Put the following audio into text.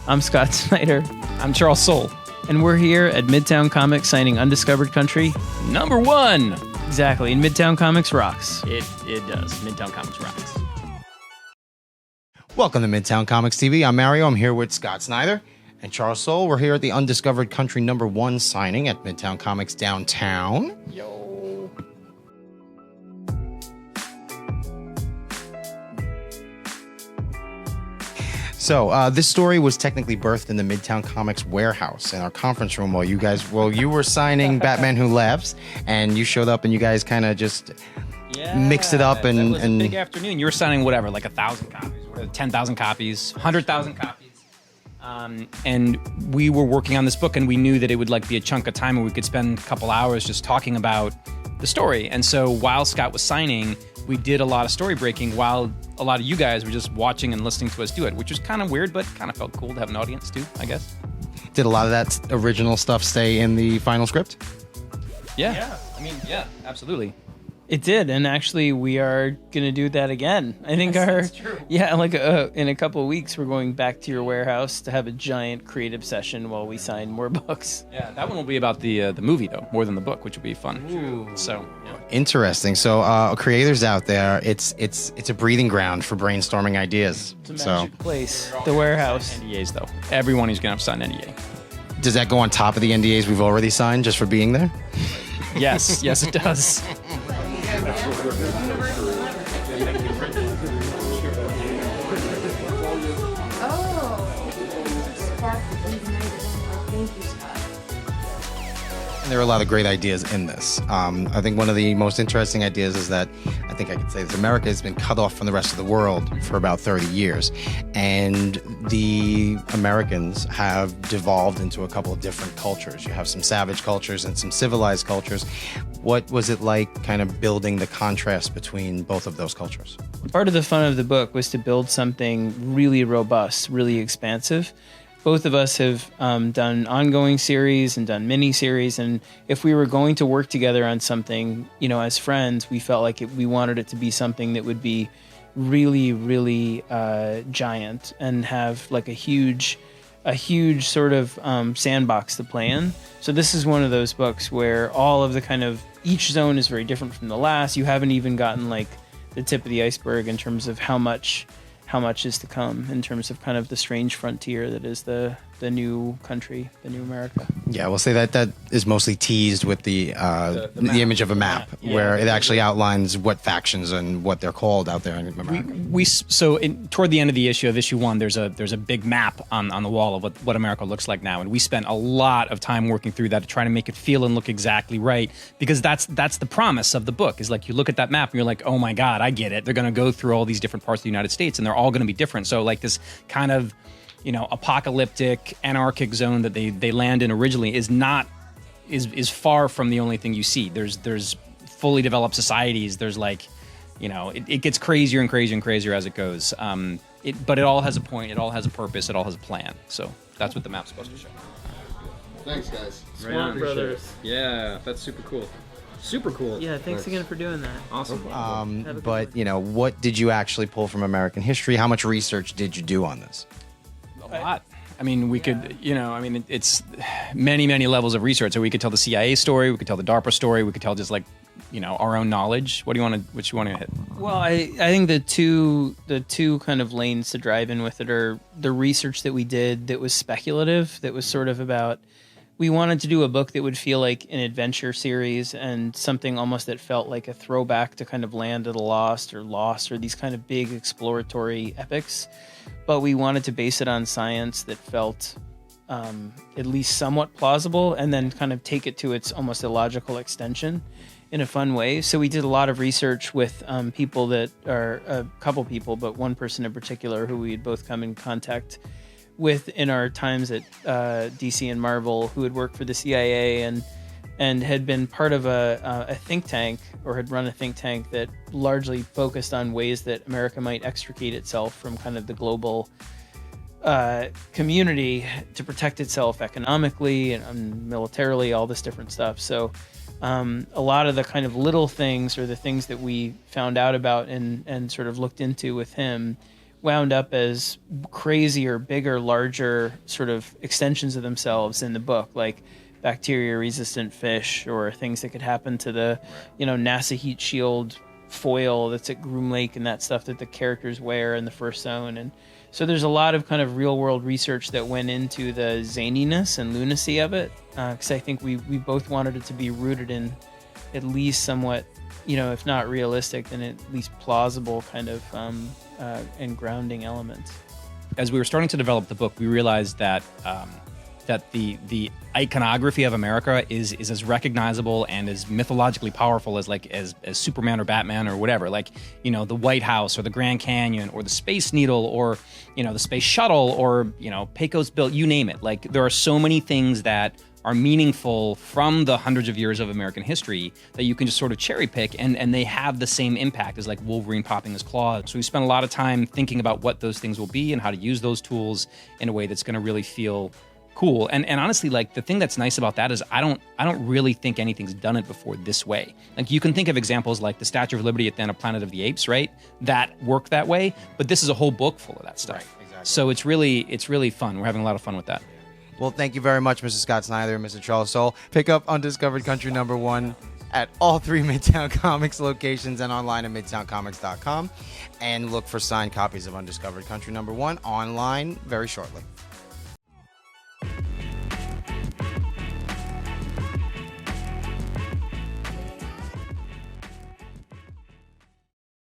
I'm Scott Snyder, I'm Charles Soule. and we're here at Midtown Comics signing Undiscovered Country. #1. Exactly, and Midtown Comics rocks. It does. Midtown Comics rocks. Welcome to Midtown Comics TV. I'm Mario. I'm here with Scott Snyder and Charles Soule. We're here at the Undiscovered Country #1 signing at Midtown Comics downtown. Yo. So this story was technically birthed in the Midtown Comics warehouse in our conference room while you were signing Batman Who Laughs, and you showed up and you guys kind of just mixed it up That was a and big afternoon. You were signing whatever, like 1,000 copies, 10,000 copies, 100,000 copies. And we were working on this book, and we knew that it would be a chunk of time, and we could spend a couple hours just talking about the story. And so while Scott was signing, we did a lot of story breaking while a lot of you guys were just watching and listening to us do it, which was kind of weird, but kind of felt cool to have an audience too, I guess. did a lot of that original stuff stay in the final script? Yeah. I mean, yeah, absolutely. It did, and actually we are going to do that again. I think That's true. Yeah, in a couple of weeks we're going back to your warehouse to have a giant creative session while we sign more books. Yeah, that one will be about the movie though, more than the book, which will be fun. Ooh. So, yeah. Interesting. So creators out there, it's a breathing ground for brainstorming ideas. It's a magic place, the warehouse. NDAs though. Everyone is going to have to sign NDA. Does that go on top of the NDAs we've already signed just for being there? Yes, yes it does. There are a lot of great ideas in this. I think one of the most interesting ideas is that, I think I could say this, America has been cut off from the rest of the world for about 30 years. And the Americans have devolved into a couple of different cultures. You have some savage cultures and some civilized cultures. What was it like kind of building the contrast between both of those cultures? Part of the fun of the book was to build something really robust, really expansive. Both of us have done ongoing series and done mini-series, and if we were going to work together on something, as friends, we felt like we wanted it to be something that would be really, really giant and have like a huge sort of sandbox to play in. So this is one of those books where all of the each zone is very different from the last. You haven't even gotten like the tip of the iceberg in terms of how much is to come in terms of kind of the strange frontier that is the new country, the new America. Yeah, we'll say that is mostly teased with the image of a map, where it actually outlines what factions and what they're called out there in America. Toward the end of the issue of issue 1, there's a big map on the wall of what America looks like now, and we spent a lot of time working through that to try to make it feel and look exactly right, because that's the promise of the book, is like you look at that map and you're like, oh my God, I get it. They're going to go through all these different parts of the United States, and they're all going to be different. So like this kind of apocalyptic, anarchic zone that they land in originally is far from the only thing you see. There's fully developed societies. There's it gets crazier and crazier and crazier as it goes. But it all has a point. It all has a purpose. It all has a plan. So that's what the map's supposed to show. Thanks, guys. Smart brothers. Yeah, that's super cool. Super cool. Yeah, thanks again for doing that. Awesome. But what did you actually pull from American history? How much research did you do on this? A lot. I mean, we could, it's many, many levels of research. So we could tell the CIA story, we could tell the DARPA story, we could tell just our own knowledge. What you want to hit? Well, I think the two kind of lanes to drive in with it are the research that we did that was speculative, that was sort of about, we wanted to do a book that would feel like an adventure series and something almost that felt like a throwback to kind of Land of the Lost or these kind of big exploratory epics. But we wanted to base it on science that felt at least somewhat plausible, and then kind of take it to its almost illogical extension in a fun way. So we did a lot of research with people that are a couple people, but one person in particular who we had both come in contact with in our times at DC and Marvel, who had worked for the CIA and had been part of a think tank, or had run a think tank that largely focused on ways that America might extricate itself from kind of the global community to protect itself economically and militarily, all this different stuff. So a lot of the kind of little things, or the things that we found out about and sort of looked into with him, wound up as crazier, bigger, larger sort of extensions of themselves in the book, like bacteria-resistant fish or things that could happen to the, NASA heat shield foil that's at Groom Lake and that stuff that the characters wear in the first zone. And so there's a lot of kind of real-world research that went into the zaniness and lunacy of it, because I think we both wanted it to be rooted in at least somewhat, if not realistic, then at least plausible kind of and grounding elements. As we were starting to develop the book, we realized that the iconography of America is as recognizable and as mythologically powerful as Superman or Batman or whatever. Like, the White House or the Grand Canyon or the Space Needle or, the Space Shuttle or, Pecos Bill, you name it. Like, there are so many things that are meaningful from the hundreds of years of American history that you can just sort of cherry pick, and they have the same impact as like Wolverine popping his claws. So we spent a lot of time thinking about what those things will be and how to use those tools in a way that's going to really feel cool. And honestly, like, the thing that's nice about that is I don't really think anything's done it before this way. Like, you can think of examples like the Statue of Liberty at the end of Planet of the Apes, right? That work that way, but this is a whole book full of that stuff. Right, exactly. So it's really fun. We're having a lot of fun with that. Well, thank you very much, Mr. Scott Snyder and Mr. Charles Soule. Pick up Undiscovered Country #1 at all 3 Midtown Comics locations and online at midtowncomics.com. And look for signed copies of Undiscovered Country #1 online very shortly.